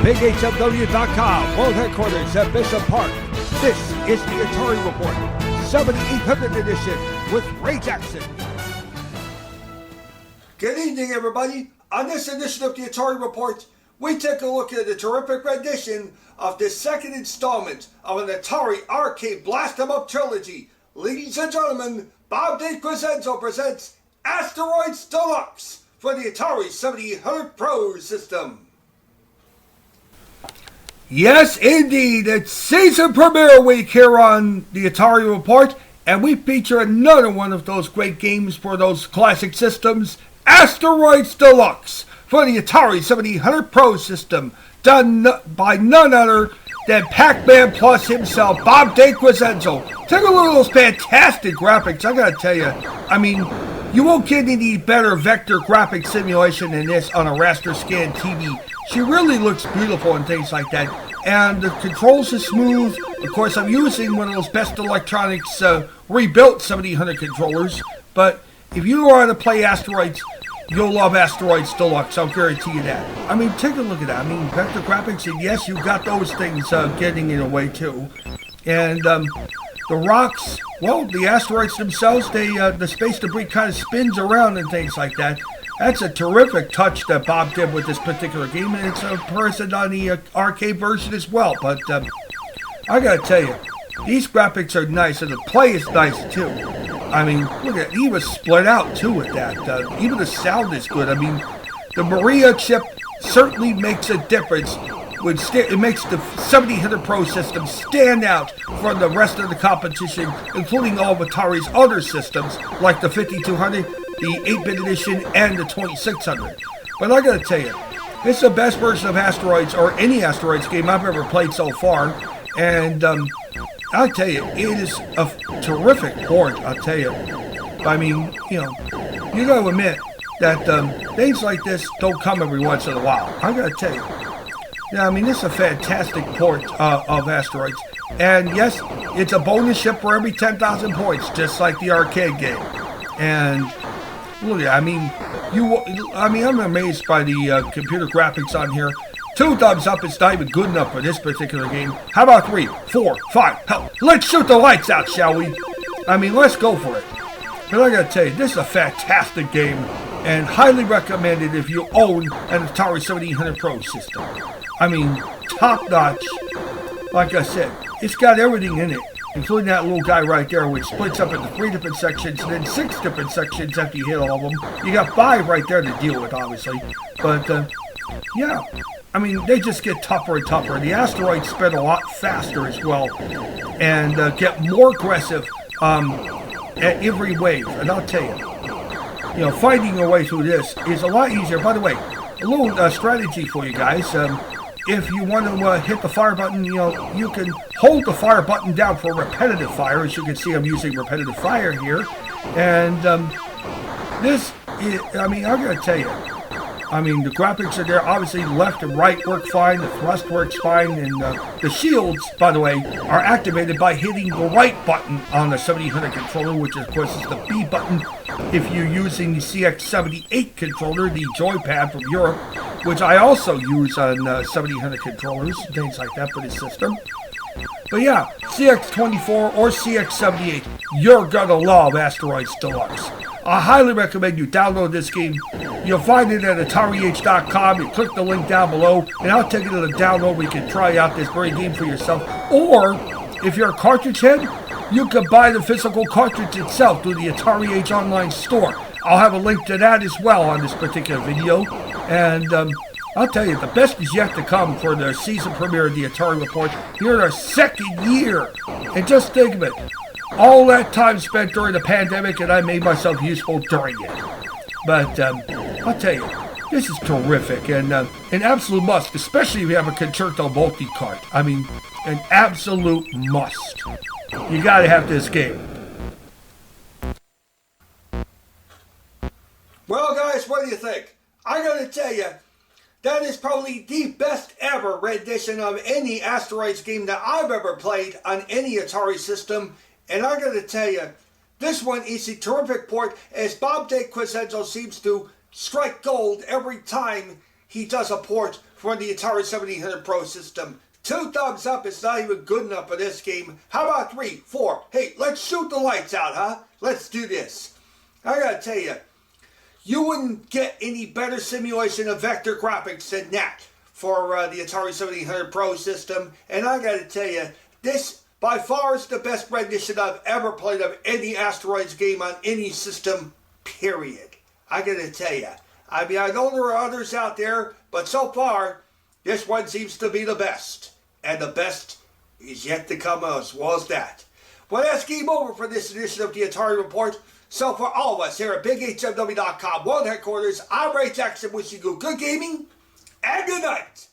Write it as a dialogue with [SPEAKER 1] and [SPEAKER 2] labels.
[SPEAKER 1] BigHMW.com, world headquarters at Bishop Park. This is the Atari Report, 7800 edition with Ray Jackson. Good evening, everybody. On this edition of the Atari Report, we take a look at a terrific rendition of the second installment of an Atari Arcade Blast 'em Up Trilogy. Ladies and gentlemen, Bob Decrescenzo presents Asteroids Deluxe for the Atari 7800 Pro System. Yes, indeed, it's season premiere week here on the Atari Report, and we feature another one of those great games for those classic systems, Asteroids Deluxe, for the Atari 7800 Pro System, done by none other than Pac-Man Plus himself, Bob Decrescenzo. Take a look at those fantastic graphics, I gotta tell you. I mean, you won't get any better vector graphic simulation than this on a raster scan TV. She really looks beautiful and things like that. And the controls are smooth. Of course, I'm using one of those best electronics rebuilt 7800 controllers. But if you want to play Asteroids, you'll love Asteroids Deluxe. I'll guarantee you that. I mean, take a look at that. I mean, vector graphics, and yes, you've got those things getting in the way too. And the rocks, well, the asteroids themselves, the space debris kind of spins around and things like that. That's a terrific touch that Bob did with this particular game, and it's a present on the arcade version as well. But I gotta tell you, these graphics are nice, and the play is nice too. I mean, look at it, he was split out too with that. Even the sound is good. I mean, the Maria chip certainly makes a difference. It makes the 7800 Pro system stand out from the rest of the competition, including all of Atari's other systems, like the 5200, the 8-bit edition, and the 2600. But I gotta tell you, this is the best version of Asteroids, or any Asteroids game I've ever played so far. And I'll tell you, it is a terrific port, I'll tell you. I mean, you gotta admit that things like this don't come every once in a while. I gotta tell you. Yeah, I mean, this is a fantastic port of Asteroids. And yes, it's a bonus ship for every 10,000 points, just like the arcade game. And look at, I mean, I'm amazed by the computer graphics on here. 2 thumbs up, it's not even good enough for this particular game. How about 3, 4, 5? Hell, let's shoot the lights out, shall we? I mean, let's go for it. But I gotta tell you, this is a fantastic game, and highly recommended if you own an Atari 7800 Pro system. I mean, top notch. Like I said, it's got everything in it, including that little guy right there, which splits up into 3 different sections, and then 6 different sections after you hit all of them. You got 5 right there to deal with, obviously. But, yeah, I mean, they just get tougher and tougher. The asteroids spin a lot faster as well, and get more aggressive at every wave. And I'll tell you, fighting your way through this is a lot easier. By the way, a little strategy for you guys. If you want to hit the fire button, you can hold the fire button down for repetitive fire. As you can see, I'm using repetitive fire here. And this is, I mean, I'm going to tell you, I mean, the graphics are there. Obviously, left and right work fine. The thrust works fine. And the shields, by the way, are activated by hitting the right button on the 7800 controller, which, of course, is the B button if you're using the CX78 controller, the joypad from Europe, which I also use on 7800 controllers, things like that for this system. But yeah, CX24 or CX78, you're gonna love Asteroids Deluxe. I highly recommend you download this game. You'll find it at AtariH.com. You click the link down below, and I'll take you to the download where you can try out this very game for yourself. Or, if you're a cartridge head, you can buy the physical cartridge itself through the Atari Age online store. I'll have a link to that as well on this particular video. And I'll tell you, the best is yet to come for the season premiere of the Atari Report here in our 2nd year. And just think of it, all that time spent during the pandemic, and I made myself useful during it. But I'll tell you, this is terrific and an absolute must, especially if you have a Concerto multi-cart. I mean, an absolute must. You gotta have this game. Well, guys, what do you think? I gotta tell you, that is probably the best ever rendition of any Asteroids game that I've ever played on any Atari system. And I gotta tell you, this one is a terrific port, as Bob Decrescenzo seems to strike gold every time he does a port for the Atari 7800 Pro system. 2 thumbs up is not even good enough for this game. How about 3, 4? Hey, let's shoot the lights out, huh? Let's do this. I gotta tell you, you wouldn't get any better simulation of vector graphics than that for the Atari 7800 Pro system. And I gotta tell you, this by far is the best rendition I've ever played of any Asteroids game on any system, period. I gotta tell you. I mean, I know there are others out there, but so far, this one seems to be the best. And the best is yet to come as well as that. Well, that's game over for this edition of the Atari Report. So for all of us here at BigHMW.com World Headquarters, I'm Ray Jackson wishing you good gaming and good night.